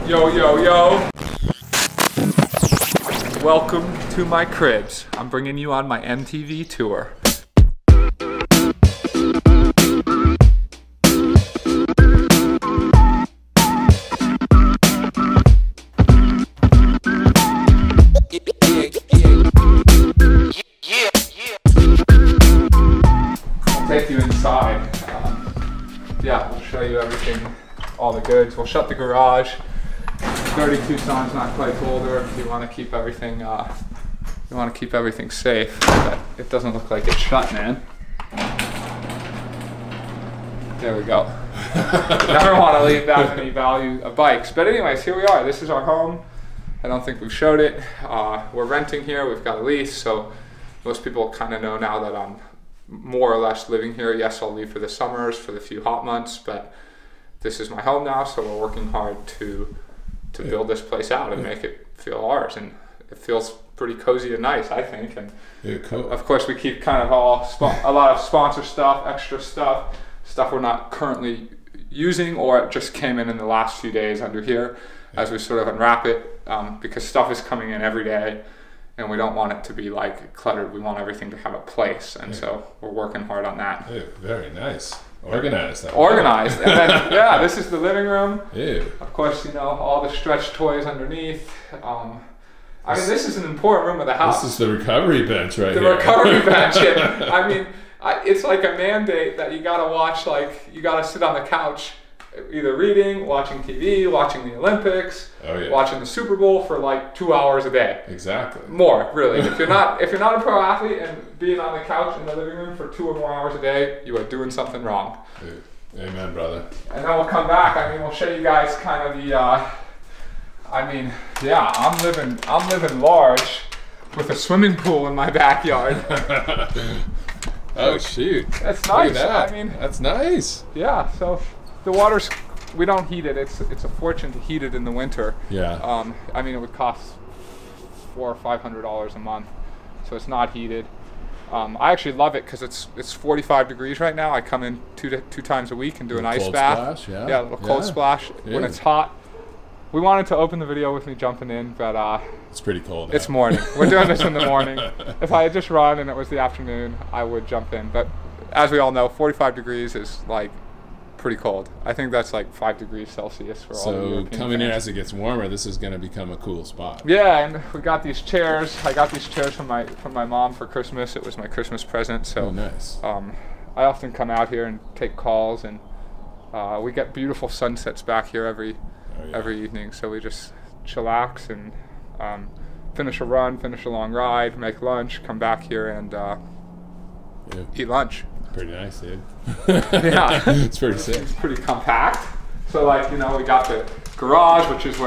Yo, yo, yo. Welcome to my cribs. I'm bringing you on my MTV tour. I'll take you inside. Yeah, we'll show you everything, all the goods. We'll shut the garage. 32 times, not quite colder. If you want to keep everything, safe. But it doesn't look like it's shut, man. There we go. Never want to leave that many value of bikes. But anyways, here we are. This is our home. I don't think we've showed it. We're renting here. We've got a lease, so most people kind of know now that I'm more or less living here. Yes, I'll leave for the summers, for the few hot months, but this is my home now, so we're working hard to build this place out and make it feel ours, and it feels pretty cozy and nice, I think. And cool. Of course, we keep kind of a lot of sponsor stuff, extra stuff we're not currently using or it just came in the last few days under here as we sort of unwrap it, because stuff is coming in every day and we don't want it to be like cluttered. We want everything to have a place, and so we're working hard on that. Very nice. Organized. Organized. And then, yeah, this is the living room. Ew. Of course, you know, all the stretch toys underneath. I mean, this is an important room of the house. This is the recovery bench right here. The recovery bench. I mean, it's like a mandate that you gotta watch, like, you gotta sit on the couch, either reading, watching TV, watching the Olympics, watching the Super Bowl for like 2 hours a day. Exactly. More, really. If you're not a pro athlete and being on the couch in the living room for 2 or more hours a day, you are doing something wrong. Dude. Amen, brother. And then we'll come back. I mean, we'll show you guys kind of the. I mean, yeah, I'm living large, with a swimming pool in my backyard. Oh shoot! That's nice. That. I mean, that's nice. Yeah. So the water's. We don't heat it. It's a fortune to heat it in the winter. Yeah. I mean, it would cost $400 or $500 a month, so it's not heated. I actually love it because it's 45 degrees right now. I come in two times a week and do an ice bath. Splash, yeah, a little cold splash when it's hot. We wanted to open the video with me jumping in, but it's pretty cold. It's morning. We're doing this in the morning. If I had just run and it was the afternoon, I would jump in. But as we all know, 45 degrees is like pretty cold. I think that's like 5 degrees Celsius for all the European coming fans. in as it gets warmer, this is going to become a cool spot. Yeah, and we got these chairs. I got these chairs from my mom for Christmas. It was my Christmas present. So nice. I often come out here and take calls, and we get beautiful sunsets back here every evening. So we just chillax and finish a run, finish a long ride, make lunch, come back here and eat lunch. Pretty nice, dude. Yeah. It's pretty sick. It's pretty compact. So like, you know, we got the garage, which is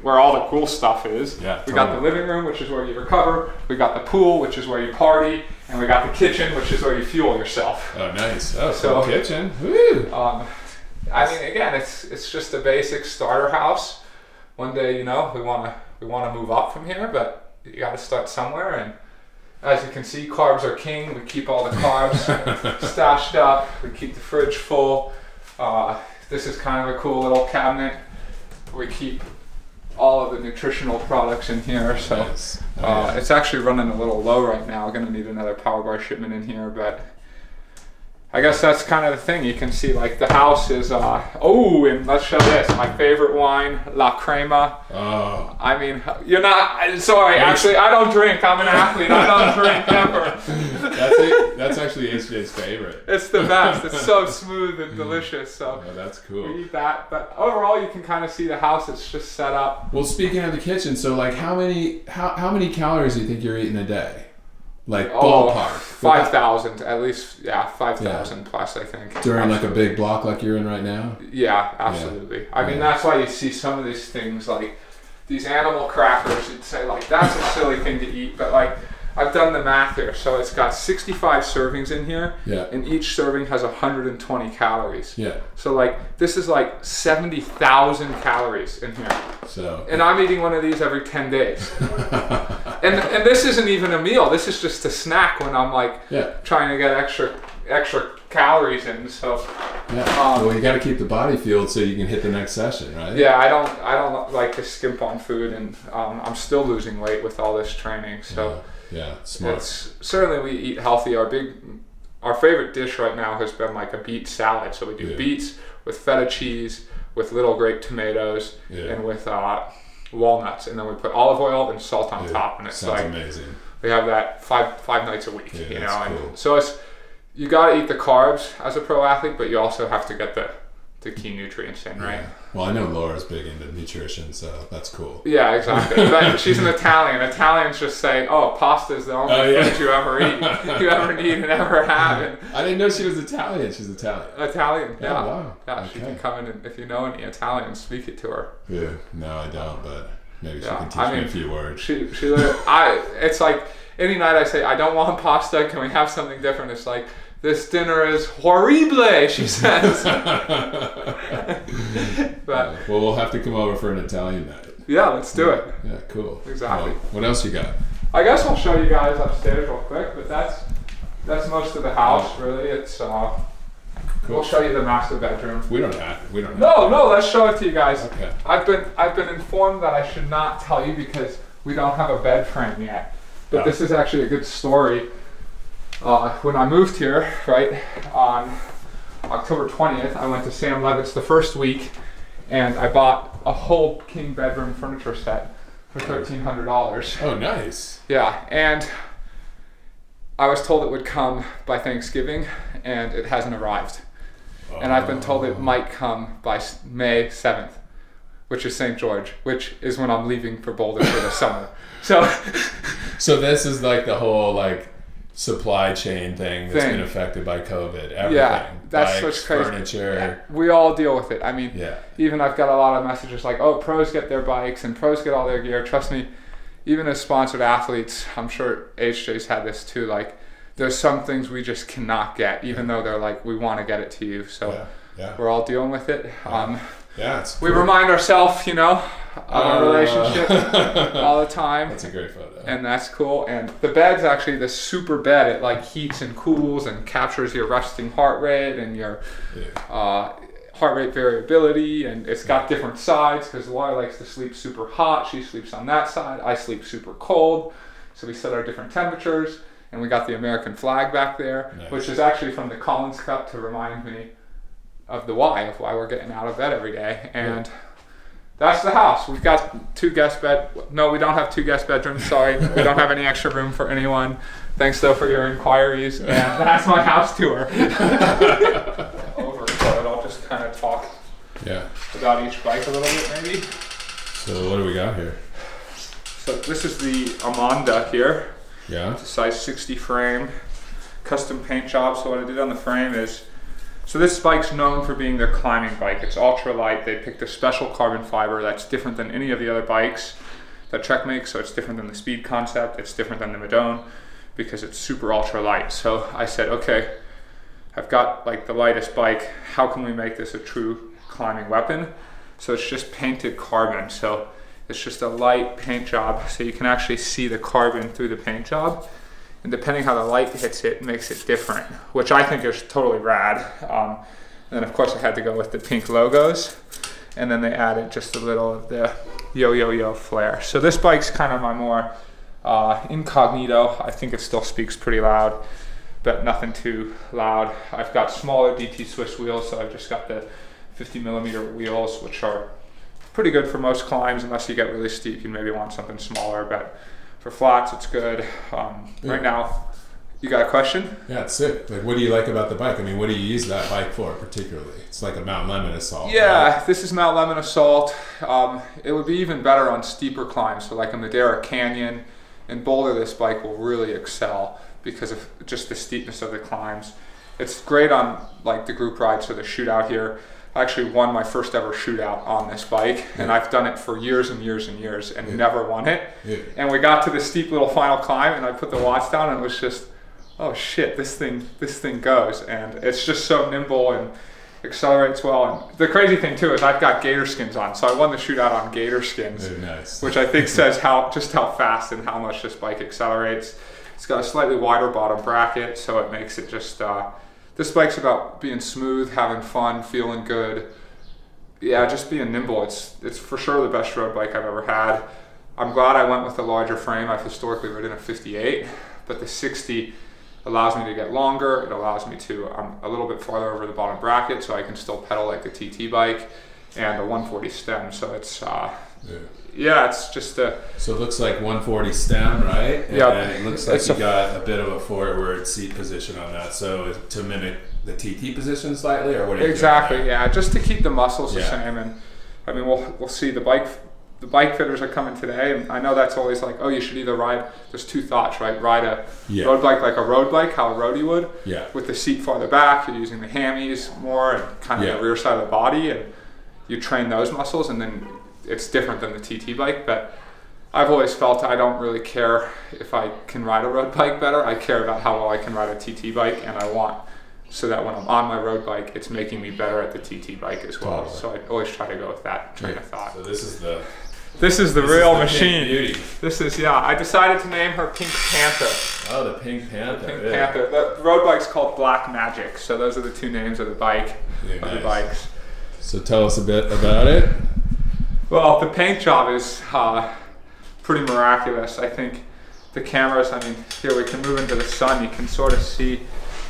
where all the cool stuff is. Yeah. We got the living room, which is where you recover. We got the pool, which is where you party, and we got the kitchen, which is where you fuel yourself. Oh, nice. Oh, so cool kitchen. Woo. I mean, again, it's just a basic starter house. One day, you know, we want to move up from here, but you got to start somewhere. And as you can see, carbs are king. We keep all the carbs stashed up. We keep the fridge full. This is kind of a cool little cabinet. We keep all of the nutritional products in here. So nice. It's actually running a little low right now. Going to need another power bar shipment in here, but I guess that's kind of the thing. You can see like the house is, and let's show this. My favorite wine, La Crema. Oh. I mean, you're not, sorry, actually, I don't drink. I'm an athlete. I don't drink ever. That's actually HJ's favorite. It's the best. It's so smooth and delicious. So that's cool. We eat that. But overall, you can kind of see the house. It's just set up. Well, speaking of the kitchen, so like how many calories do you think you're eating a day? Like ballpark. 5,000 at least. Yeah, 5,000 plus, I think. During like a big block like you're in right now? Yeah, absolutely. Yeah. I mean, that's why you see some of these things like these animal crackers. You'd say like, that's a silly thing to eat, but like I've done the math here. So it's got 65 servings in here, and each serving has 120 calories. Yeah. So like this is like 70,000 calories in here. So. And I'm eating one of these every 10 days. and this isn't even a meal. This is just a snack when I'm like trying to get extra calories in. So yeah. Well, you got to keep the body fueled so you can hit the next session, right? Yeah, I don't like to skimp on food, and I'm still losing weight with all this training. So yeah, smart. Certainly we eat healthy. Our favorite dish right now has been like a beet salad. So we do beets with feta cheese, with little grape tomatoes, and with walnuts, and then we put olive oil and salt on top, and it's sounds like amazing. We have that five nights a week, you know. Cool. And so you got to eat the carbs as a pro athlete, but you also have to get the key nutrients in, right? Yeah. Well, I know Laura's big into nutrition, so that's cool. Yeah, exactly. But she's an Italian. Italians just say, "Oh, pasta is the only food you ever eat, you ever need, and ever have." And I didn't know she was Italian. She's Italian. Italian, yeah. Oh, wow. Yeah, okay. she can come in, and if you know any Italian, speak it to her. Yeah, no, I don't, but maybe she can teach me a few words. She it's like any night I say, "I don't want pasta. Can we have something different?" It's like, "This dinner is horrible," she says. But, well, we'll have to come over for an Italian night. Yeah, let's do it. Yeah, cool. Exactly. Well, what else you got? I guess I'll show you guys upstairs real quick, but that's most of the house, really. It's cool. We'll show you the master bedroom. We don't have. No, let's show it to you guys. Okay. I've been informed that I should not tell you because we don't have a bed frame yet. But this is actually a good story. When I moved here, right, on October 20th, I went to Sam Levitt's the first week, and I bought a whole king bedroom furniture set for $1,300. Oh, nice. Yeah, and I was told it would come by Thanksgiving, and it hasn't arrived. And I've been told it might come by May 7th, which is St. George, which is when I'm leaving for Boulder for the summer. So this is like the whole like supply chain thing that's been affected by COVID. Everything. Yeah, that's bikes, what's crazy. Furniture. Yeah, we all deal with it. I mean, even I've got a lot of messages like, "Oh, pros get their bikes and pros get all their gear." Trust me, even as sponsored athletes, I'm sure HJ's had this too. Like, there's some things we just cannot get, even though they're like, "We want to get it to you." So we're all dealing with it. We remind ourselves, you know, of our relationship all the time. That's a great photo. And that's cool. And the bed's actually this super bed. It like heats and cools and captures your resting heart rate and your heart rate variability. And it's got different sides because Laura likes to sleep super hot. She sleeps on that side. I sleep super cold. So we set our different temperatures. And we got the American flag back there, which is actually from the Collins Cup to remind me of the why we're getting out of bed every day. And that's the house. We've got two guest bed. No, we don't have two guest bedrooms. Sorry, we don't have any extra room for anyone. Thanks though for your inquiries. And that's my house tour. Overflow. I'll just kind of talk about each bike a little bit, maybe. So what do we got here? So this is the Amanda here. Yeah. It's a size 60 frame, custom paint job. So what I did on the frame is. So this bike's known for being their climbing bike. It's ultra light. They picked a special carbon fiber that's different than any of the other bikes that Trek makes. So it's different than the Speed Concept. It's different than the Madone because it's super ultra light. So I said, okay, I've got like the lightest bike. How can we make this a true climbing weapon? So it's just painted carbon. So it's just a light paint job. So you can actually see the carbon through the paint job. And depending how the light hits it, makes it different, which I think is totally rad. And then of course I had to go with the pink logos. And then they added just a little of the yo flare. So this bike's kind of my more incognito. I think it still speaks pretty loud, but nothing too loud. I've got smaller DT Swiss wheels, so I've just got the 50mm wheels, which are pretty good for most climbs. Unless you get really steep, you maybe want something smaller, but for flats, it's good. Right now, you got a question? Yeah, it's sick. Like, what do you like about the bike? I mean, what do you use that bike for particularly? It's like a Mount Lemon Assault. Yeah, right? This is Mount Lemon Assault. It would be even better on steeper climbs. So like a Madera Canyon and Boulder, this bike will really excel because of just the steepness of the climbs. It's great on like the group rides, so the shootout here. I actually won my first ever shootout on this bike, and I've done it for years and years and years and never won it. And we got to the steep little final climb, and I put the watch down, and it was just, oh shit, this thing goes, and it's just so nimble and accelerates well. And the crazy thing too is I've got gator skins on, so I won the shootout on gator skins, which I think says just how fast and how much this bike accelerates. It's got a slightly wider bottom bracket, so it makes it just this bike's about being smooth, having fun, feeling good. Yeah, just being nimble. It's for sure the best road bike I've ever had. I'm glad I went with a larger frame. I've historically ridden a 58, but the 60 allows me to get longer. It allows me to, I'm a little bit farther over the bottom bracket, so I can still pedal like a TT bike, and a 140 stem. So it's, yeah, it's just a... So it looks like 140 stem, right? Yeah. And it looks like you got a bit of a forward seat position on that. So to mimic the TT position slightly, or what are you Exactly, doing? yeah, just to keep the muscles the same. And I mean, we'll see. The bike fitters are coming today, and I know that's always like, oh, you should either ride, there's two thoughts, right? Ride a road bike like a road bike, how a roadie would, with the seat farther back, you're using the hammies more, and kind of the rear side of the body, and you train those muscles, and then it's different than the TT bike. But I've always felt I don't really care if I can ride a road bike better. I care about how well I can ride a TT bike, and I want so that when I'm on my road bike, it's making me better at the TT bike as well. So I always try to go with that train of thought. So this is the real machine. Beauty. This is, I decided to name her Pink Panther. Oh, the Pink Panther. Pink Panther. The road bike's called Black Magic. So those are the two names of the bike, the bikes. So tell us a bit about it. Well, the paint job is pretty miraculous. I think the cameras, I mean, here we can move into the sun. You can sort of see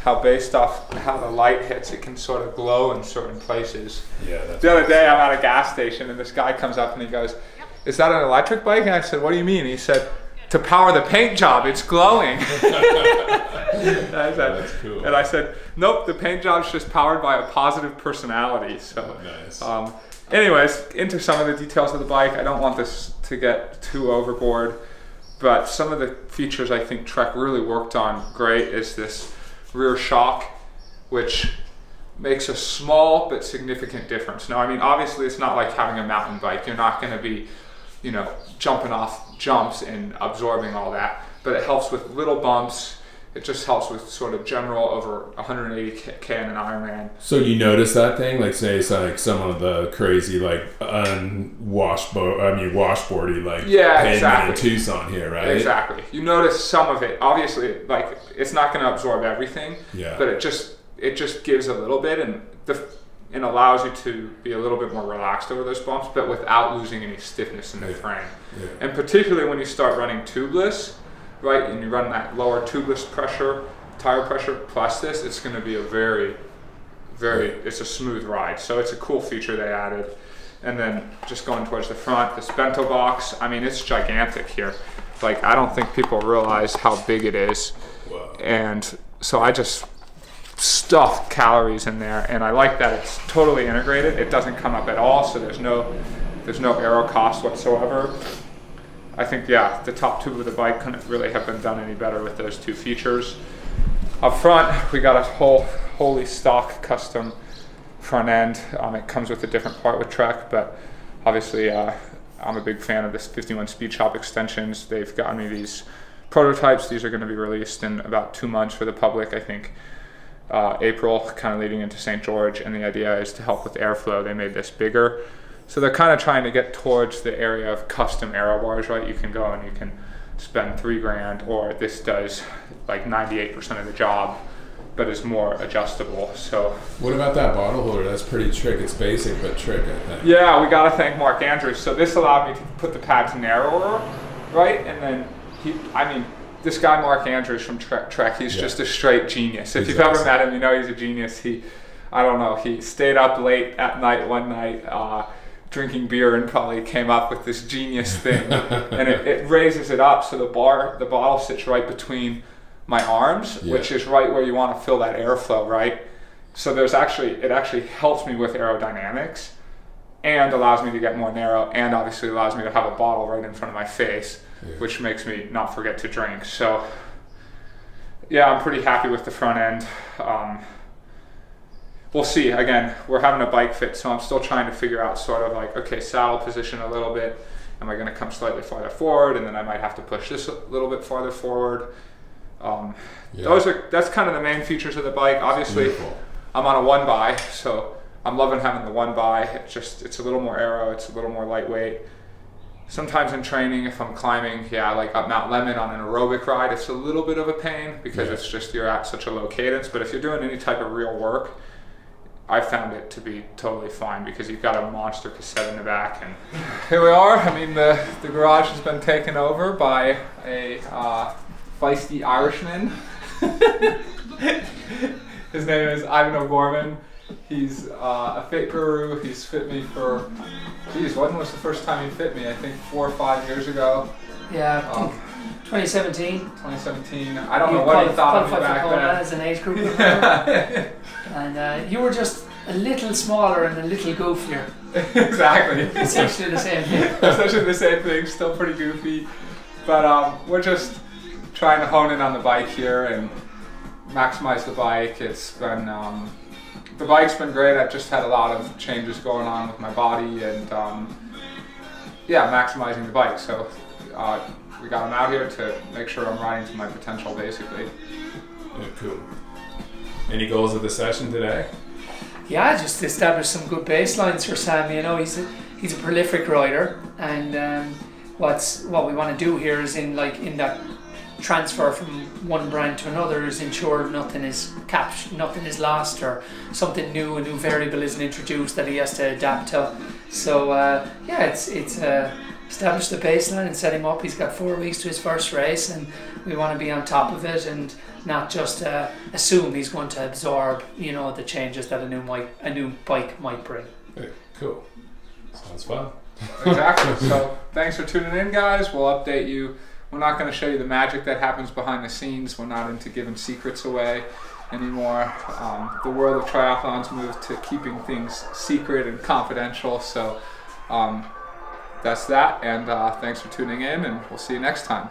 how based off how the light hits, it can sort of glow in certain places. Yeah. The other day I'm at a gas station and this guy comes up and he goes, "Is that an electric bike?" And I said, "What do you mean?" And he said, "To power the paint job, it's glowing." That's cool. And I said, "Nope, the paint job's just powered by a positive personality." So, nice. Anyways, into some of the details of the bike. I don't want this to get too overboard, but some of the features I think Trek really worked on great is this rear shock, which makes a small but significant difference. Now, I mean, obviously it's not like having a mountain bike. You're not going to be, jumping off jumps and absorbing all that, but it helps with little bumps. It just helps with sort of general over 180K in an Ironman. So you notice that thing? Like say it's like some of the crazy like washboardy like pavement in Tucson here, right? Exactly. You notice some of it. Obviously, like it's not going to absorb everything, but it just gives a little bit, and it allows you to be a little bit more relaxed over those bumps, but without losing any stiffness in the frame. And particularly when you start running tubeless, right, and you run that lower tubeless pressure, tire pressure plus this, it's going to be a very, it's a smooth ride. So it's a cool feature they added. And then just going towards the front, this Bento Box, I mean, it's gigantic here. Like, I don't think people realize how big it is. Wow. And so I just stuff calories in there, and I like that it's totally integrated. It doesn't come up at all, so there's no aero cost whatsoever. I think, the top tube of the bike couldn't really have been done any better with those two features. Up front, we got a wholly stock custom front end. It comes with a different part with Trek, but obviously I'm a big fan of this 51 Speed Shop extensions. They've gotten me these prototypes. These are going to be released in about 2 months for the public, I think. April, kind of leading into St. George, and the idea is to help with airflow. They made this bigger. So they're kind of trying to get towards the area of custom aero bars, right? You can go and you can spend $3,000, or this does like 98% of the job, but is more adjustable. So what about that bottle holder? That's pretty trick. It's basic, but trick, I think. Yeah, we got to thank Mark Andrews. So this allowed me to put the pads narrower, right? And then this guy Mark Andrews from Trek, he's just a straight genius. If you've ever met him, you know he's a genius. He stayed up late at night one night drinking beer and probably came up with this genius thing. And it raises it up so the bottle sits right between my arms, which is right where you want to fill that airflow, right? So it actually helps me with aerodynamics and allows me to get more narrow, and obviously allows me to have a bottle right in front of my face, which makes me not forget to drink. So I'm pretty happy with the front end. We'll see. Again, we're having a bike fit, so I'm still trying to figure out sort of like, okay, saddle position a little bit. Am I going to come slightly farther forward, and then I might have to push this a little bit farther forward. That's kind of the main features of the bike. Obviously, I'm on a 1x, so I'm loving having the 1x. It's a little more aero. It's a little more lightweight. sometimes in training, if I'm climbing, like up Mount Lemon on an aerobic ride, it's a little bit of a pain because it's just you're at such a low cadence. But if you're doing any type of real work, I found it to be totally fine because you've got a monster cassette in the back. And here we are. I mean, the garage has been taken over by a feisty Irishman. His name is Ivan O'Gorman. He's a fit guru. He's fit me for, geez, when was the first time he fit me? I think 4 or 5 years ago. Yeah, I think 2017. 2017. I don't know what he thought of me back then. As an age group. And you were just a little smaller and a little goofier. Exactly. Essentially the same thing. Essentially the same thing. Still pretty goofy, but we're just trying to hone in on the bike here and maximize the bike. It's been the bike's been great. I've just had a lot of changes going on with my body and maximizing the bike. So we got him out here to make sure I'm riding to my potential, basically. Yeah, cool. Any goals of the session today? Yeah, just establish some good baselines for Sam. You know, he's a prolific rider, and what we want to do here is in that transfer from one brand to another is ensure nothing is nothing is lost, or something new, a new variable isn't introduced that he has to adapt to. So it's establish the baseline and set him up. He's got 4 weeks to his first race, and we want to be on top of it and not just assume he's going to absorb, the changes that a new bike might bring. Hey, cool. Sounds fun. Exactly. So thanks for tuning in, guys. We'll update you. We're not going to show you the magic that happens behind the scenes. We're not into giving secrets away anymore. The world of triathlon's moved to keeping things secret and confidential. So that's that. And thanks for tuning in, and we'll see you next time.